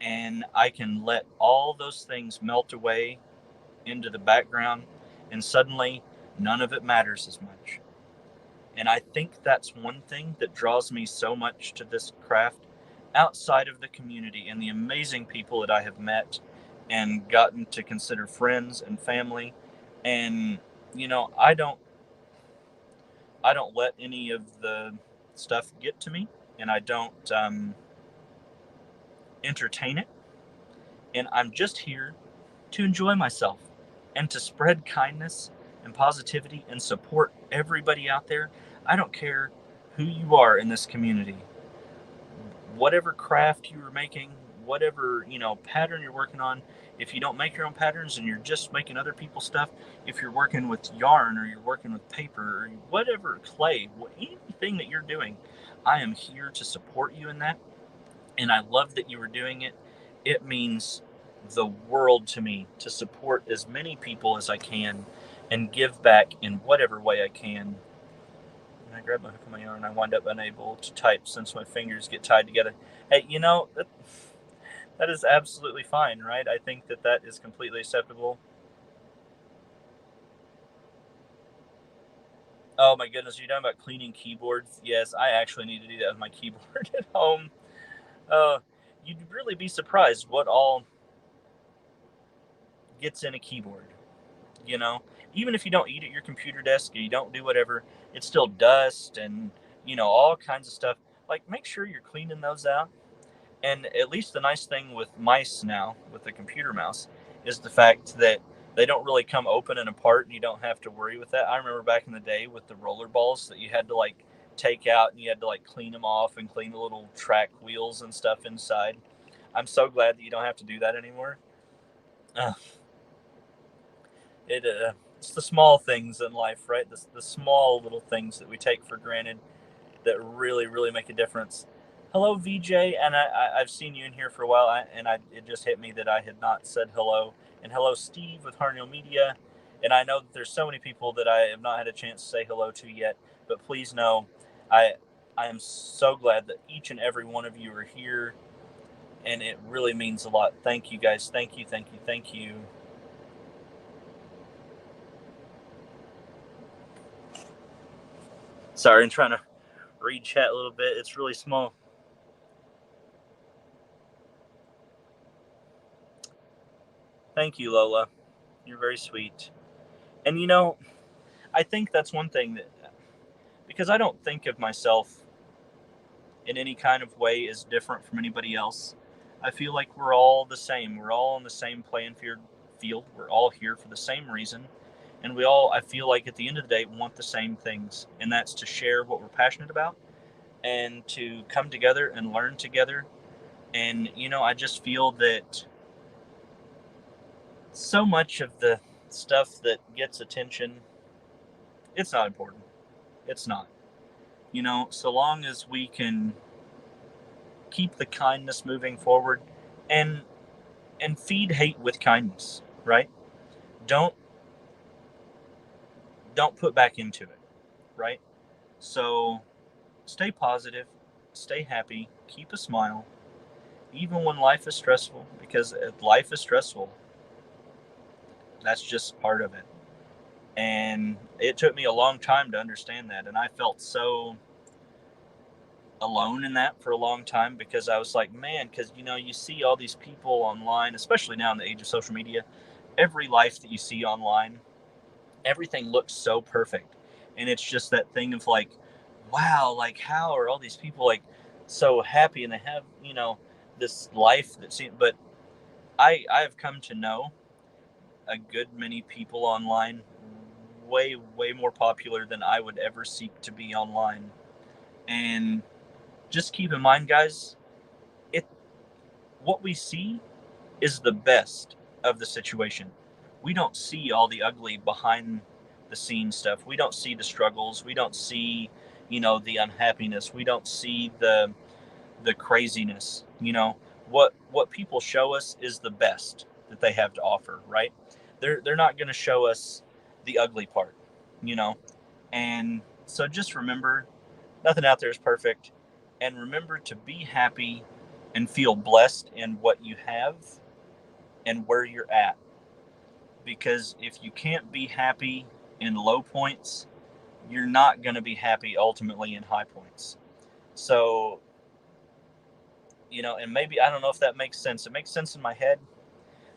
and I can let all those things melt away into the background, and suddenly none of it matters as much. And I think that's one thing that draws me so much to this craft outside of the community and the amazing people that I have met and gotten to consider friends and family. And, I don't let any of the stuff get to me, and I don't entertain it. And I'm just here to enjoy myself and to spread kindness and positivity and support everybody out there. I don't care who you are in this community, whatever craft you are making, whatever, pattern you're working on. If you don't make your own patterns and you're just making other people's stuff, if you're working with yarn or you're working with paper or whatever, clay, anything that you're doing, I am here to support you in that. And I love that you are doing it. It means the world to me to support as many people as I can and give back in whatever way I can. And I grab my hook and my yarn, I wind up unable to type since my fingers get tied together. Hey, that is absolutely fine, right? I think that is completely acceptable. Oh my goodness, you're talking about cleaning keyboards? Yes, I actually need to do that with my keyboard at home. You'd really be surprised what all gets in a keyboard. you know Even if you don't eat at your computer desk or you don't do whatever, it's still dust and all kinds of stuff. Like, make sure you're cleaning those out. And at least the nice thing with mice now, with the computer mouse, is the fact that they don't really come open and apart and you don't have to worry with that. I remember back in the day with the roller balls that you had to like take out and you had to like clean them off and clean the little track wheels and stuff inside. I'm so glad that you don't have to do that anymore. uh, it's the small things in life, right? The small little things that we take for granted that really, really make a difference. Hello, VJ, and I've seen you in here for a while, it just hit me that I had not said hello. And hello, Steve with Harnell Media. And I know that there's so many people that I have not had a chance to say hello to yet, but please know, I I am so glad that each and every one of you are here, and it really means a lot. Thank you, guys. Thank you, thank you, thank you. Sorry, I'm trying to read chat a little bit. It's really small. Thank you, Lola. You're very sweet. And I think that's one thing that, because I don't think of myself in any kind of way as different from anybody else. I feel like we're all the same. We're all on the same playing field. We're all here for the same reason. And we all, I feel like at the end of the day, want the same things. And that's to share what we're passionate about and to come together and learn together. And, I just feel that so much of the stuff that gets attention, it's not important. It's not. So long as we can keep the kindness moving forward and feed hate with kindness, right? Don't don't put back into it, right? So stay positive, stay happy, keep a smile, even when life is stressful, because if life is stressful, that's just part of it. And it took me a long time to understand that. And I felt so alone in that for a long time, because I was like, man, because, you see all these people online, especially now in the age of social media, every life that you see online, everything looks so perfect. And it's just that thing of like, wow, like, how are all these people like so happy and they have, this life that seems, but I've come to know a good many people online way more popular than I would ever seek to be online. And just keep in mind, guys, it what we see is the best of the situation. We don't see all the ugly behind the scenes stuff. We don't see the struggles. We don't see, the unhappiness. We don't see the craziness. What people show us is the best that they have to offer, right? They're not going to show us the ugly part, you know. And so just remember, nothing out there is perfect, and remember to be happy and feel blessed in what you have and where you're at. Because if you can't be happy in low points, you're not going to be happy ultimately in high points. So, and maybe, I don't know if that makes sense. It makes sense in my head.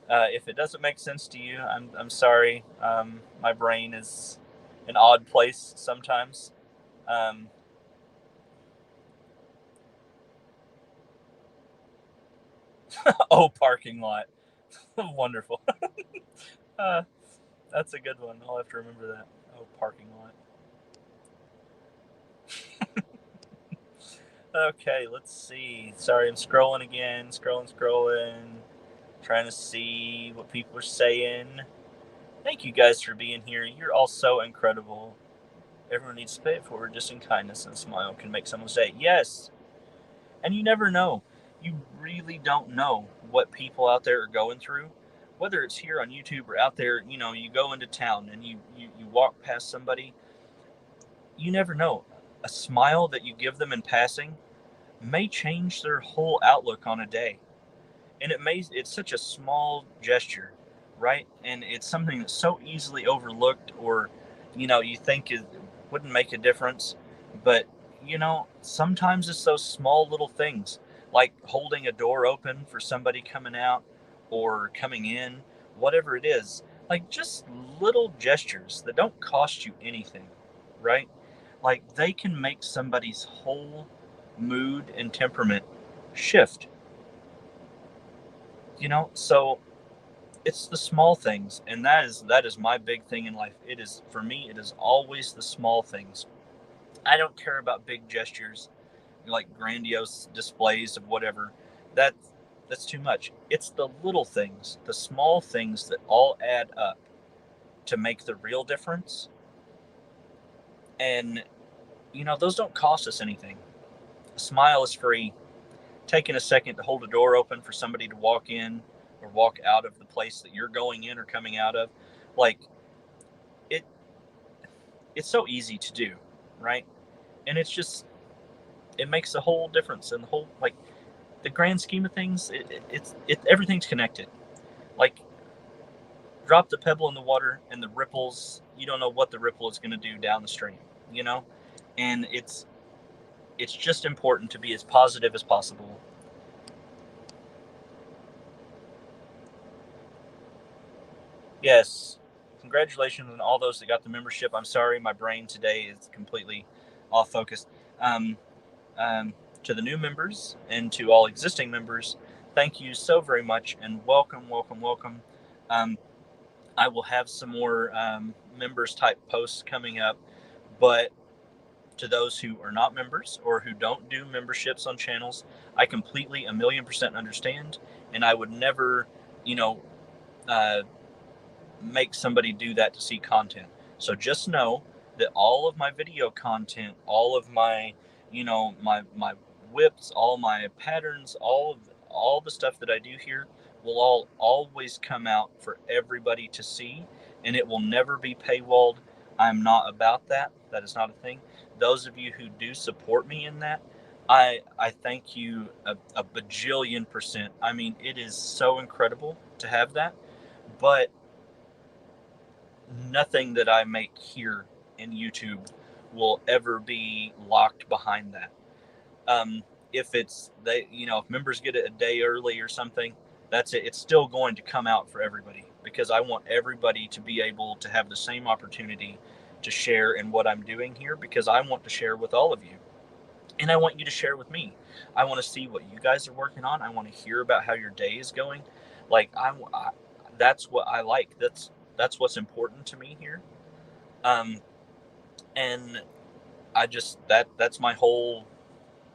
If it doesn't make sense to you, I'm sorry. My brain is an odd place sometimes. Um, oh, parking lot. Wonderful. uh, that's a good one. I'll have to remember that. Oh, parking lot. Okay, let's see. Sorry, I'm scrolling again. Scrolling. Trying to see what people are saying. Thank you guys for being here. You're all so incredible. Everyone needs to pay it forward just in kindness, and a smile can make someone say, yes. And you never know. You really don't know what people out there are going through. Whether it's here on YouTube or out there, you go into town and you walk past somebody, you never know. A smile that you give them in passing may change their whole outlook on a day. And it's such a small gesture, right? And it's something that's so easily overlooked, or you think it wouldn't make a difference. But sometimes it's those small little things, like holding a door open for somebody coming out or coming in, whatever it is. Like, just little gestures that don't cost you anything, right? Like, they can make somebody's whole mood and temperament shift. So it's the small things, and that is my big thing in life. It is, for me, it is always the small things. I don't care about big gestures, like grandiose displays of whatever. That that's too much. It's the little things, the small things, that all add up to make the real difference. And those don't cost us anything. A smile is free. Taking a second to hold a door open for somebody to walk in or walk out of the place that you're going in or coming out of, like, it it's so easy to do, right? And it makes a whole difference in the whole, like, the grand scheme of things. It everything's connected. Like, drop the pebble in the water and the ripples, you don't know what the ripple is going to do down the stream, you know and it's just important to be as positive as possible. Yes. Congratulations on all those that got the membership. I'm sorry, my brain today is completely off focus. Um, to the new members and to all existing members, thank you so very much, and welcome, welcome, welcome. Um, I will have some more members type posts coming up, but to those who are not members or who don't do memberships on channels, I completely, a million percent understand, and I would never, you know, uh, make somebody do that to see content. So just know that all of my video content, all of my, my whips, all my patterns, all the stuff that I do here will all always come out for everybody to see, and it will never be paywalled. I'm not about that. That is not a thing. Those of you who do support me in that, I thank you a bajillion percent. I mean, it is so incredible to have that. But nothing that I make here in YouTube will ever be locked behind that. If it's if members get it a day early or something, that's it. It's still going to come out for everybody, because I want everybody to be able to have the same opportunity to share in what I'm doing here, because I want to share with all of you, and I want you to share with me. I want to see what you guys are working on. I want to hear about how your day is going. Like that's what I like. That's what's important to me here. And I just that's my whole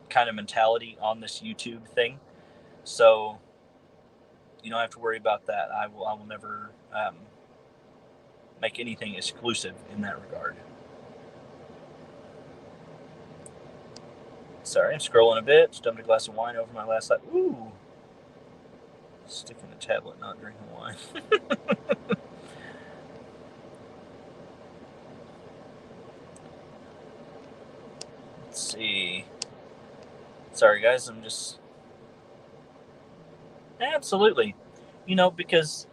kind of mentality on this YouTube thing. So you don't have to worry about that. I will never make anything exclusive in that regard. Sorry, I'm scrolling a bit. Just dumped a glass of wine over my last light. Ooh. Sticking the tablet, not drinking wine. Let's see. Sorry, guys. I'm just... Absolutely. Because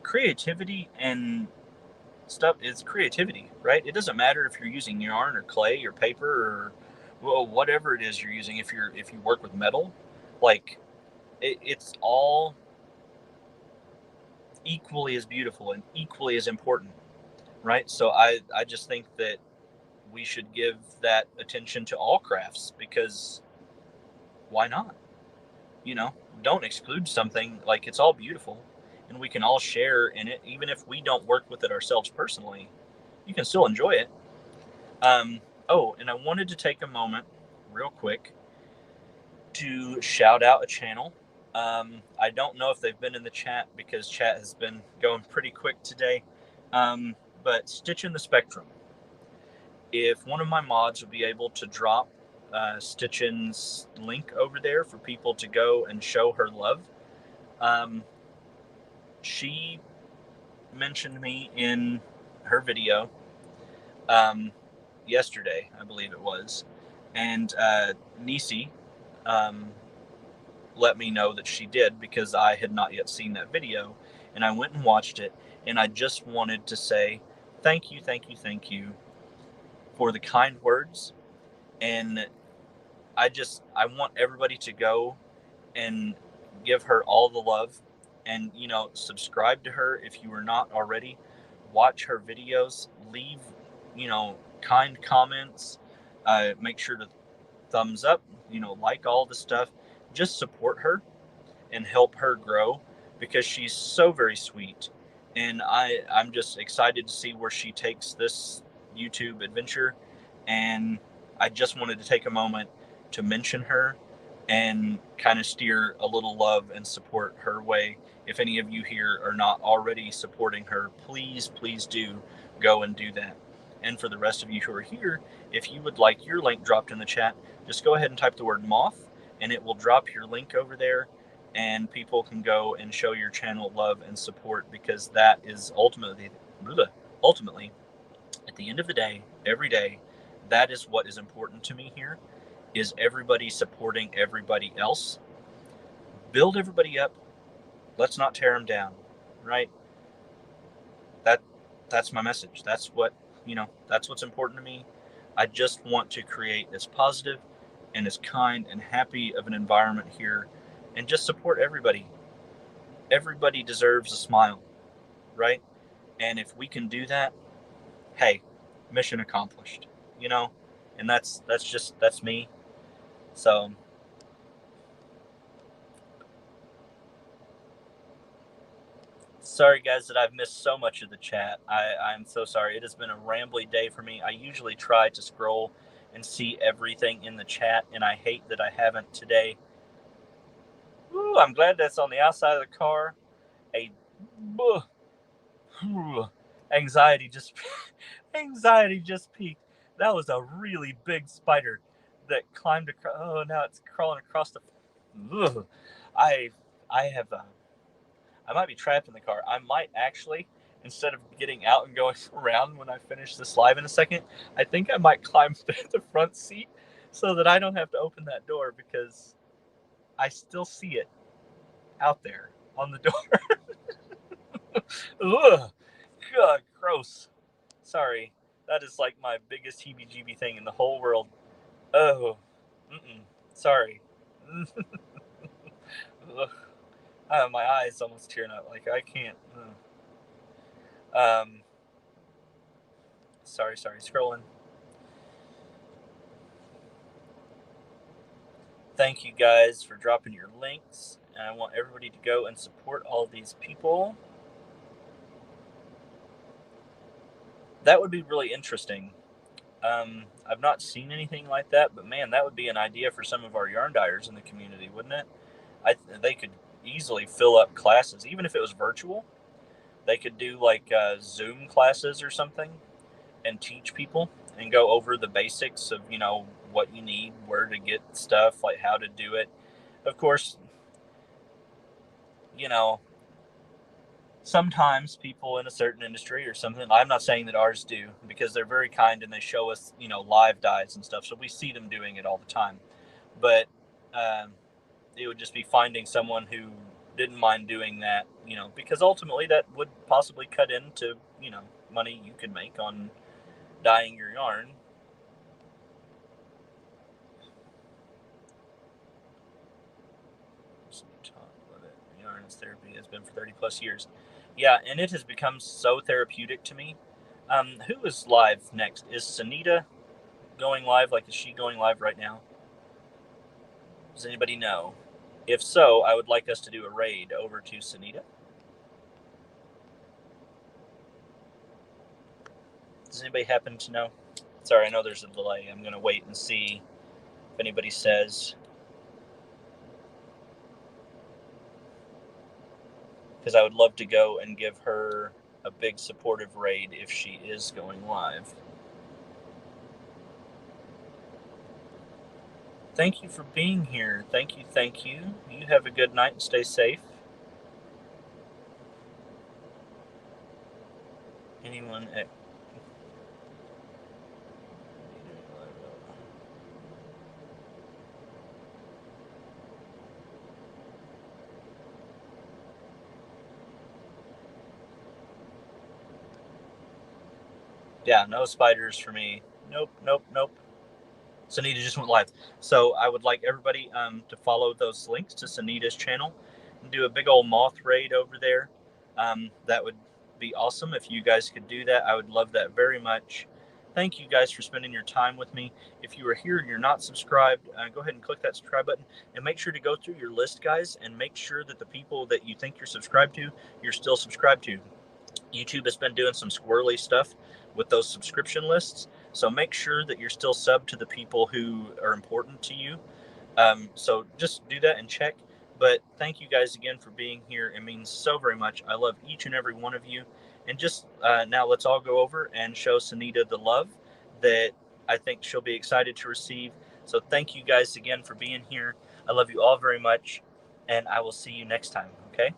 creativity and stuff is creativity, right? It doesn't matter if you're using yarn or clay or paper or whatever it is you're using. If you work with metal, like it's all equally as beautiful and equally as important, right? So I just think that we should give that attention to all crafts, because why not? Don't exclude something. Like, it's all beautiful and we can all share in it. Even if we don't work with it ourselves personally, you can still enjoy it. And I wanted to take a moment real quick to shout out a channel. I don't know if they've been in the chat, because chat has been going pretty quick today. But Stitch in the Spectrum. If one of my mods would be able to drop Stitchin's link over there for people to go and show her love. She mentioned me in her video yesterday, I believe it was, and Nisi let me know that she did, because I had not yet seen that video, and I went and watched it, and I just wanted to say thank you for the kind words. And I want everybody to go and give her all the love, and subscribe to her if you are not already. Watch her videos, leave kind comments, make sure to thumbs up, like all the stuff. Just support her and help her grow, because she's so very sweet, and I'm just excited to see where she takes this YouTube adventure. And I just wanted to take a moment to mention her and kind of steer a little love and support her way. If any of you here are not already supporting her, please do go and do that. And for the rest of you who are here, if you would like your link dropped in the chat, just go ahead and type the word Moth, and it will drop your link over there, and people can go and show your channel love and support, because that is ultimately, at the end of the day, every day, that is what is important to me here, is everybody supporting everybody else. Build everybody up. Let's not tear them down, right? That's my message. That's what's important to me. I just want to create as positive and as kind and happy of an environment here, and just support everybody. Everybody deserves a smile, right? And if we can do that, hey, mission accomplished, and that's me. So sorry, guys, that I've missed so much of the chat. I'm so sorry. It has been a rambly day for me. I usually try to scroll and see everything in the chat, and I hate that I haven't today. Ooh, I'm glad that's on the outside of the car. Anxiety just peaked. That was a really big spider that climbed across. Oh, now it's crawling across the... Ugh. I have I might be trapped in the car. I might actually, instead of getting out and going around when I finish this live in a second, I think I might climb the front seat so that I don't have to open that door, because I still see it out there on the door. Ugh. God, gross. Sorry. That is like my biggest heebie-jeebie thing in the whole world. Oh. Sorry. My eyes almost tearing up. Like, I can't. Sorry. Scrolling. Thank you guys for dropping your links. And I want everybody to go and support all these people. That would be really interesting. I've not seen anything like that, but man, that would be an idea for some of our yarn dyers in the community, wouldn't it? They could easily fill up classes, even if it was virtual. They could do like Zoom classes or something and teach people and go over the basics of, what you need, where to get stuff, like how to do it. Of course, sometimes people in a certain industry or something, I'm not saying that ours do, because they're very kind and they show us, live dyes and stuff. So we see them doing it all the time. But it would just be finding someone who didn't mind doing that, because ultimately that would possibly cut into, money you could make on dyeing your yarn. Yarn as therapy has been for 30 plus years. Yeah, and it has become so therapeutic to me. Who is live next? Is Sunita going live? Like, is she going live right now? Does anybody know? If so, I would like us to do a raid over to Sunita. Does anybody happen to know? Sorry, I know there's a delay. I'm going to wait and see if anybody says. Because I would love to go and give her a big supportive raid if she is going live. Thank you for being here. Thank you. You have a good night and stay safe. Anyone at... Yeah, no spiders for me. Nope. Sunita just went live. So I would like everybody to follow those links to Sunita's channel and do a big old Moth raid over there. That would be awesome if you guys could do that. I would love that very much. Thank you guys for spending your time with me. If you are here and you're not subscribed, go ahead and click that subscribe button and make sure to go through your list, guys, and make sure that the people that you think you're subscribed to, you're still subscribed to. YouTube has been doing some squirrely stuff with those subscription lists. So make sure that you're still subbed to the people who are important to you. So just do that and check. But thank you guys again for being here. It means so very much. I love each and every one of you. And just now let's all go over and show Sunita the love that I think she'll be excited to receive. So thank you guys again for being here. I love you all very much. And I will see you next time. Okay?